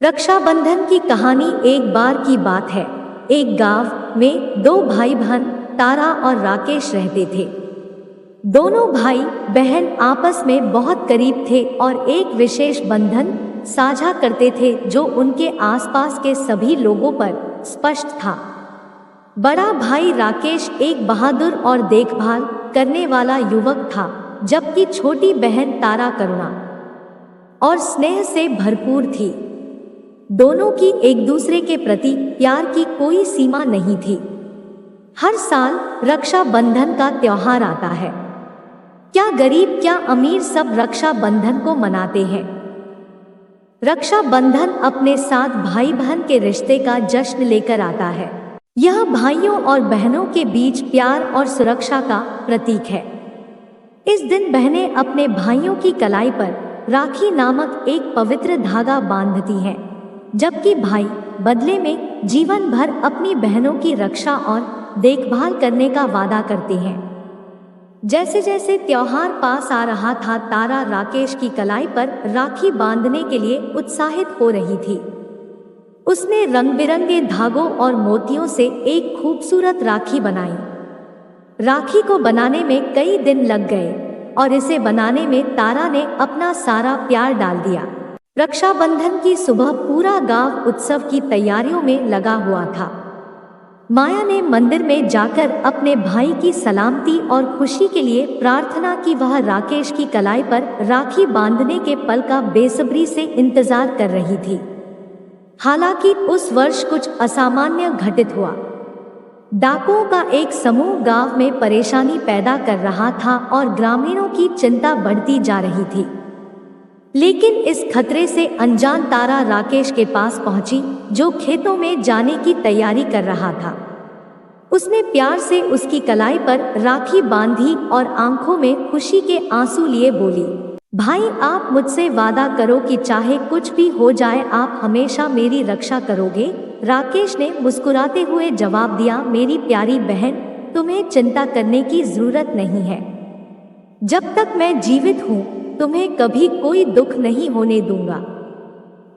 रक्षाबंधन की कहानी एक बार की बात है। एक गांव में दो भाई बहन तारा और राकेश रहते थे। दोनों भाई बहन आपस में बहुत करीब थे और एक विशेष बंधन साझा करते थे जो उनके आसपास के सभी लोगों पर स्पष्ट था। बड़ा भाई राकेश एक बहादुर और देखभाल करने वाला युवक था, जबकि छोटी बहन तारा करुणा और स्नेह से भरपूर थी। दोनों की एक दूसरे के प्रति प्यार की कोई सीमा नहीं थी। हर साल रक्षाबंधन का त्योहार आता है। क्या गरीब क्या अमीर, सब रक्षाबंधन को मनाते हैं। रक्षाबंधन अपने साथ भाई बहन के रिश्ते का जश्न लेकर आता है। यह भाइयों और बहनों के बीच प्यार और सुरक्षा का प्रतीक है। इस दिन बहनें अपने भाइयों की कलाई पर राखी नामक एक पवित्र धागा बांधती हैं, जबकि भाई बदले में जीवन भर अपनी बहनों की रक्षा और देखभाल करने का वादा करते हैं। जैसे जैसे त्योहार पास आ रहा था, तारा राकेश की कलाई पर राखी बांधने के लिए उत्साहित हो रही थी। उसने रंग बिरंगे धागों और मोतियों से एक खूबसूरत राखी बनाई। राखी को बनाने में कई दिन लग गए और इसे बनाने में तारा ने अपना सारा प्यार डाल दिया। रक्षाबंधन की सुबह पूरा गांव उत्सव की तैयारियों में लगा हुआ था। माया ने मंदिर में जाकर अपने भाई की सलामती और खुशी के लिए प्रार्थना की। वह राकेश की कलाई पर राखी बांधने के पल का बेसब्री से इंतजार कर रही थी। हालांकि उस वर्ष कुछ असामान्य घटित हुआ। डाकुओं का एक समूह गांव में परेशानी पैदा कर रहा था और ग्रामीणों की चिंता बढ़ती जा रही थी। लेकिन इस खतरे से अनजान तारा राकेश के पास पहुंची, जो खेतों में जाने की तैयारी कर रहा था। उसने प्यार से उसकी कलाई पर राखी बांधी और आंखों में खुशी के आंसू लिए बोली, भाई, आप मुझसे वादा करो कि चाहे कुछ भी हो जाए आप हमेशा मेरी रक्षा करोगे। राकेश ने मुस्कुराते हुए जवाब दिया, मेरी प्यारी बहन, तुम्हें चिंता करने की जरूरत नहीं है। जब तक मैं जीवित हूँ तुम्हें कभी कोई दुख नहीं होने दूंगा।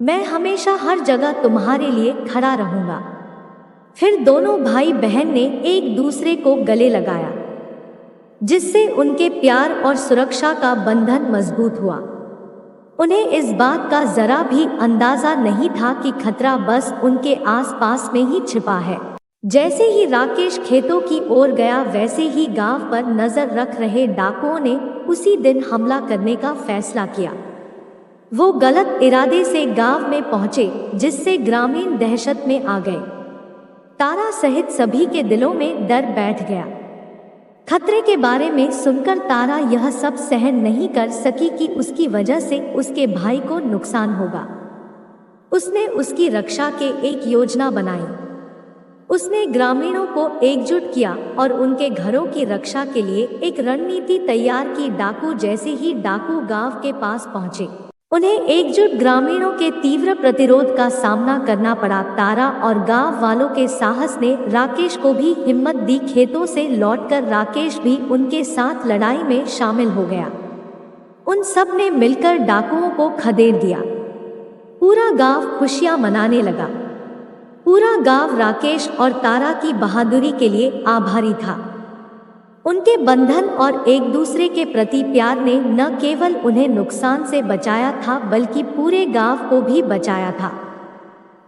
मैं हमेशा हर जगह तुम्हारे लिए खड़ा रहूंगा। फिर दोनों भाई बहन ने एक दूसरे को गले लगाया, जिससे उनके प्यार और सुरक्षा का बंधन मजबूत हुआ। उन्हें इस बात का जरा भी अंदाजा नहीं था कि खतरा बस उनके आसपास में ही छिपा है। जैसे ही राकेश खेतों की ओर गया, वैसे ही गांव पर नजर रख रहे डाकुओं ने उसी दिन हमला करने का फैसला किया। वो गलत इरादे से गांव में पहुंचे, जिससे ग्रामीण दहशत में आ गए। तारा सहित सभी के दिलों में डर बैठ गया। खतरे के बारे में सुनकर तारा यह सब सहन नहीं कर सकी कि उसकी वजह से उसके भाई को नुकसान होगा। उसने उसकी रक्षा के एक योजना बनाई। उसने ग्रामीणों को एकजुट किया और उनके घरों की रक्षा के लिए एक रणनीति तैयार की। डाकू जैसे ही डाकू गांव के पास पहुंचे, उन्हें एकजुट ग्रामीणों के तीव्र प्रतिरोध का सामना करना पड़ा। तारा और गांव वालों के साहस ने राकेश को भी हिम्मत दी। खेतों से लौटकर राकेश भी उनके साथ लड़ाई में शामिल हो गया। उन सब ने मिलकर डाकुओं को खदेड़ दिया। पूरा गांव खुशियां मनाने लगा। पूरा गांव राकेश और तारा की बहादुरी के लिए आभारी था। उनके बंधन और एक दूसरे के प्रति प्यार ने न केवल उन्हें नुकसान से बचाया था, बल्कि पूरे गांव को भी बचाया था।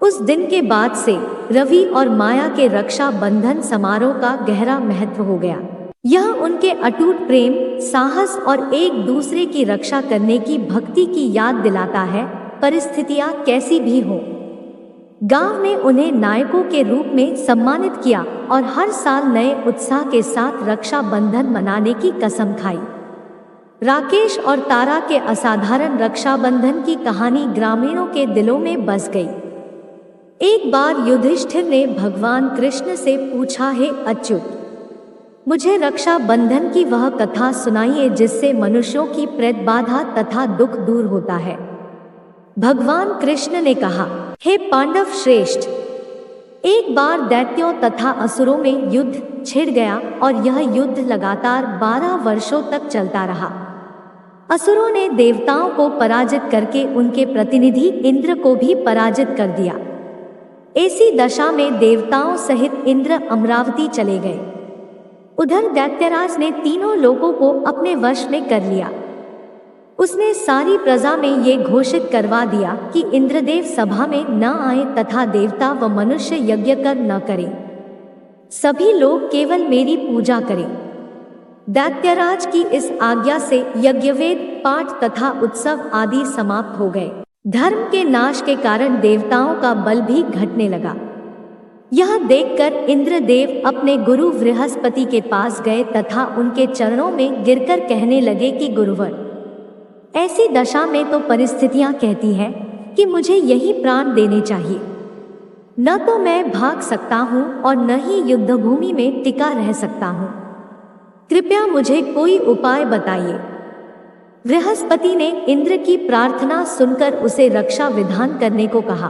उस दिन के बाद से रवि और माया के रक्षा बंधन समारोह का गहरा महत्व हो गया। यह उनके अटूट प्रेम, साहस और एक दूसरे की रक्षा करने की भक्ति की याद दिलाता है, परिस्थितियां कैसी भी हों। गांव ने उन्हें नायकों के रूप में सम्मानित किया और हर साल नए उत्साह के साथ रक्षा बंधन मनाने की कसम खाई। राकेश और तारा के असाधारण रक्षाबंधन की कहानी ग्रामीणों के दिलों में बस गई। एक बार युधिष्ठिर ने भगवान कृष्ण से पूछा, हे अच्युत, मुझे रक्षा बंधन की वह कथा सुनाइए जिससे मनुष्यों की प्रतिबाधा तथा दुख दूर होता है। भगवान कृष्ण ने कहा, हे पांडव श्रेष्ठ, एक बार दैत्यों तथा असुरों में युद्ध छिड़ गया और यह युद्ध लगातार 12 वर्षों तक चलता रहा। असुरों ने देवताओं को पराजित करके उनके प्रतिनिधि इंद्र को भी पराजित कर दिया। ऐसी दशा में देवताओं सहित इंद्र अमरावती चले गए। उधर दैत्यराज ने तीनों लोगों को अपने वश में कर लिया। उसने सारी प्रजा में ये घोषित करवा दिया कि इंद्रदेव सभा में न आए तथा देवता व मनुष्य यज्ञ कर न करें। सभी लोग केवल मेरी पूजा करें। दैत्यराज की इस आज्ञा से यज्ञवेद, पाठ तथा उत्सव आदि समाप्त हो गए। धर्म के नाश के कारण देवताओं का बल भी घटने लगा। यह देखकर इंद्रदेव अपने गुरु बृहस्पति के पास गए तथा उनके चरणों में गिरकर कहने लगे कि गुरुवर, ऐसी दशा में तो परिस्थितियां कहती हैं कि मुझे यही प्राण देने चाहिए। न तो मैं भाग सकता हूँ और न ही युद्धभूमि में टिका रह सकता हूँ। कृपया मुझे कोई उपाय बताइए। बृहस्पति ने इंद्र की प्रार्थना सुनकर उसे रक्षा विधान करने को कहा।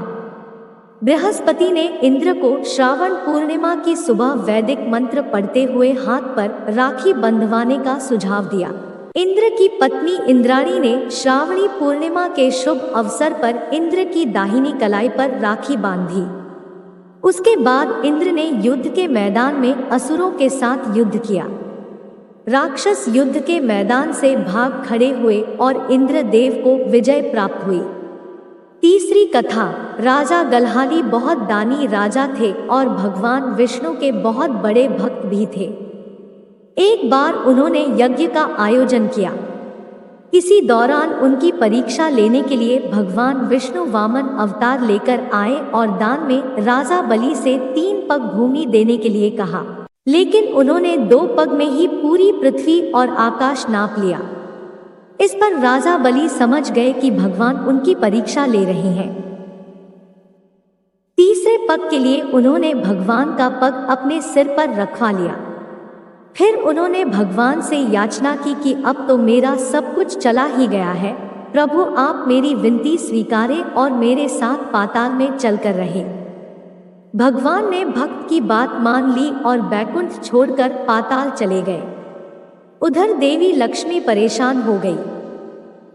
बृहस्पति ने इंद्र को श्रावण पूर्णिमा की सुबह वैदिक मंत्र पढ़ते हुए हाथ पर राखी बंधवाने का सुझाव दिया। इंद्र की पत्नी इंद्राणी ने श्रावणी पूर्णिमा के शुभ अवसर पर इंद्र की दाहिनी कलाई पर राखी बांधी। उसके बाद इंद्र ने युद्ध के मैदान में असुरों के साथ युद्ध किया। राक्षस युद्ध के मैदान से भाग खड़े हुए और इंद्रदेव को विजय प्राप्त हुई। तीसरी कथा। राजा गल्हाली बहुत दानी राजा थे और भगवान विष्णु के बहुत बड़े भक्त भी थे। एक बार उन्होंने यज्ञ का आयोजन किया। इसी दौरान उनकी परीक्षा लेने के लिए भगवान विष्णु वामन अवतार लेकर आए और दान में राजा बलि से 3 पग भूमि देने के लिए कहा, लेकिन उन्होंने 2 पग में ही पूरी पृथ्वी और आकाश नाप लिया। इस पर राजा बलि समझ गए कि भगवान उनकी परीक्षा ले रहे हैं। तीसरे पग के लिए उन्होंने भगवान का पग अपने सिर पर रखवा लिया। फिर उन्होंने भगवान से याचना की कि अब तो मेरा सब कुछ चला ही गया है, प्रभु आप मेरी विनती स्वीकारें और मेरे साथ पाताल में चलकर रहे। भगवान ने भक्त की बात मान ली और बैकुंठ छोड़कर पाताल चले गए। उधर देवी लक्ष्मी परेशान हो गई।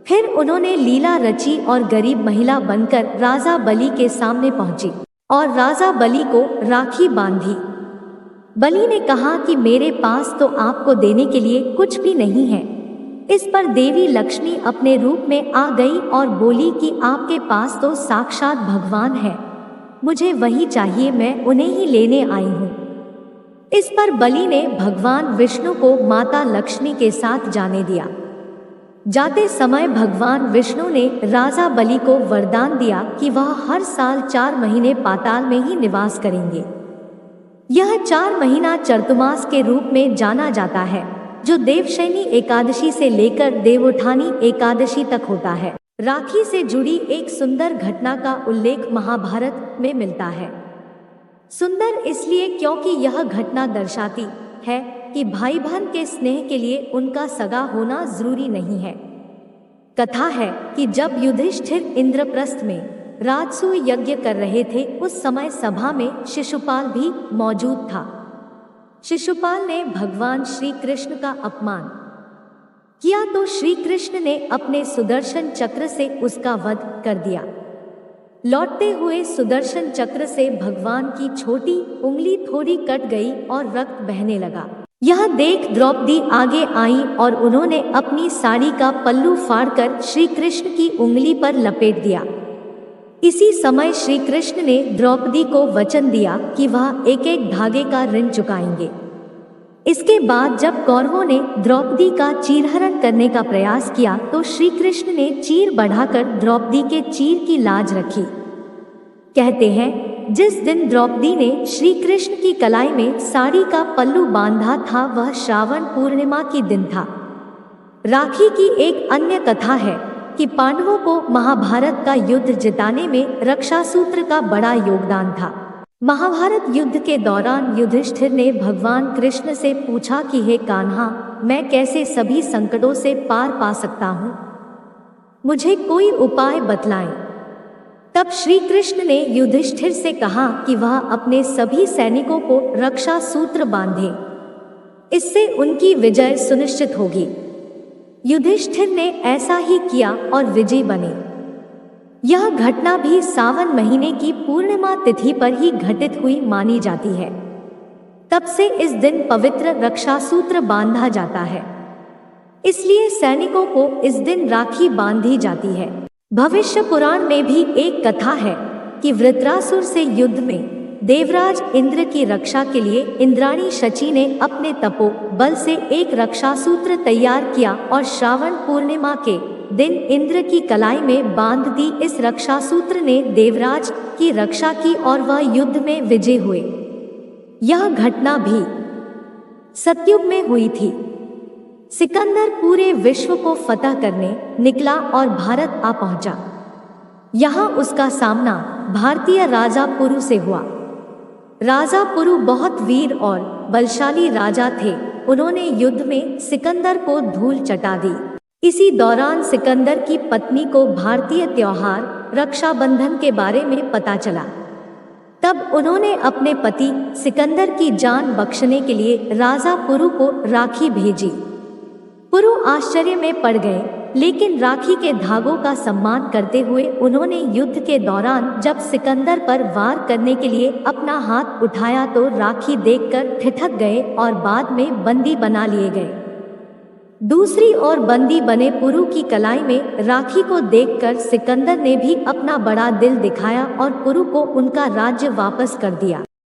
फिर उन्होंने लीला रची और गरीब महिला बनकर राजा बलि के सामने पहुंची और राजा बलि को राखी बांधी। बलि ने कहा कि मेरे पास तो आपको देने के लिए कुछ भी नहीं है। इस पर देवी लक्ष्मी अपने रूप में आ गई और बोली कि आपके पास तो साक्षात भगवान है, मुझे वही चाहिए, मैं उन्हें ही लेने आई हूँ। इस पर बलि ने भगवान विष्णु को माता लक्ष्मी के साथ जाने दिया। जाते समय भगवान विष्णु ने राजा बलि को वरदान दिया कि वह हर साल 4 महीने पाताल में ही निवास करेंगे। यह 4 महीना चर्तुमास के रूप में जाना जाता है, जो देवशयनी एकादशी से लेकर देवोत्थानी एकादशी तक होता है। राखी से जुड़ी एक सुंदर घटना का उल्लेख महाभारत में मिलता है। सुंदर इसलिए क्योंकि यह घटना दर्शाती है कि भाई बहन के स्नेह के लिए उनका सगा होना जरूरी नहीं है। कथा है कि जब युधिष्ठिर इंद्रप्रस्थ में राजसूय यज्ञ कर रहे थे, उस समय सभा में शिशुपाल भी मौजूद था। शिशुपाल ने भगवान श्री कृष्ण का अपमान किया तो श्री कृष्ण ने अपने सुदर्शन चक्र से उसका वध कर दिया। लौटते हुए सुदर्शन चक्र से भगवान की छोटी उंगली थोड़ी कट गई और रक्त बहने लगा। यह देख द्रौपदी आगे आई और उन्होंने अपनी साड़ी का पल्लू फाड़कर श्री कृष्ण की उंगली पर लपेट दिया। इसी समय श्री कृष्ण ने द्रौपदी को वचन दिया कि वह एक एक धागे का ऋण चुकाएंगे। इसके बाद जब कौरवों ने द्रौपदी का चीरहरण करने का प्रयास किया तो श्री कृष्ण ने चीर बढ़ाकर द्रौपदी के चीर की लाज रखी। कहते हैं जिस दिन द्रौपदी ने श्री कृष्ण की कलाई में साड़ी का पल्लू बांधा था वह श्रावण पूर्णिमा की दिन था। राखी की एक अन्य कथा है कि पांडवों को महाभारत का युद्ध जिताने में रक्षा सूत्र का बड़ा योगदान था। महाभारत युद्ध के दौरान युधिष्ठिर ने भगवान कृष्ण से पूछा कि हे कान्हा, मैं कैसे सभी संकटों से पार पा सकता हूँ, मुझे कोई उपाय बतलाएं। तब श्री कृष्ण ने युधिष्ठिर से कहा कि वह अपने सभी सैनिकों को रक्षा सूत्र बांधे, इससे उनकी विजय सुनिश्चित होगी। युधिष्ठिर ने ऐसा ही किया और विजयी बने। यह घटना भी सावन महीने की पूर्णिमा तिथि पर ही घटित हुई मानी जाती है। तब से इस दिन पवित्र रक्षा सूत्र बांधा जाता है, इसलिए सैनिकों को इस दिन राखी बांधी जाती है। भविष्य पुराण में भी एक कथा है कि वृत्रासुर से युद्ध में देवराज इंद्र की रक्षा के लिए इंद्राणी शची ने अपने तपो बल से एक रक्षा सूत्र तैयार किया और श्रावण पूर्णिमा के दिन इंद्र की कलाई में बांध दी। इस रक्षा सूत्र ने देवराज की रक्षा की और वह युद्ध में विजय हुए। यह घटना भी सतयुग में हुई थी। सिकंदर पूरे विश्व को फतह करने निकला और भारत आ पहुंचा। यहाँ उसका सामना भारतीय राजा पुरु से हुआ। राजा पुरु बहुत वीर और बलशाली राजा थे। उन्होंने युद्ध में सिकंदर को धूल चटा दी। इसी दौरान सिकंदर की पत्नी को भारतीय त्योहार रक्षाबंधन के बारे में पता चला। तब उन्होंने अपने पति सिकंदर की जान बख्शने के लिए राजा पुरु को राखी भेजी। पुरु आश्चर्य में पड़ गए, लेकिन राखी के धागों का सम्मान करते हुए उन्होंने युद्ध के दौरान जब सिकंदर पर वार करने के लिए अपना हाथ उठाया तो राखी देखकर ठिठक गए और बाद में बंदी बना लिए गए। दूसरी ओर बंदी बने पुरु की कलाई में राखी को देखकर सिकंदर ने भी अपना बड़ा दिल दिखाया और पुरु को उनका राज्य वापस कर दिया।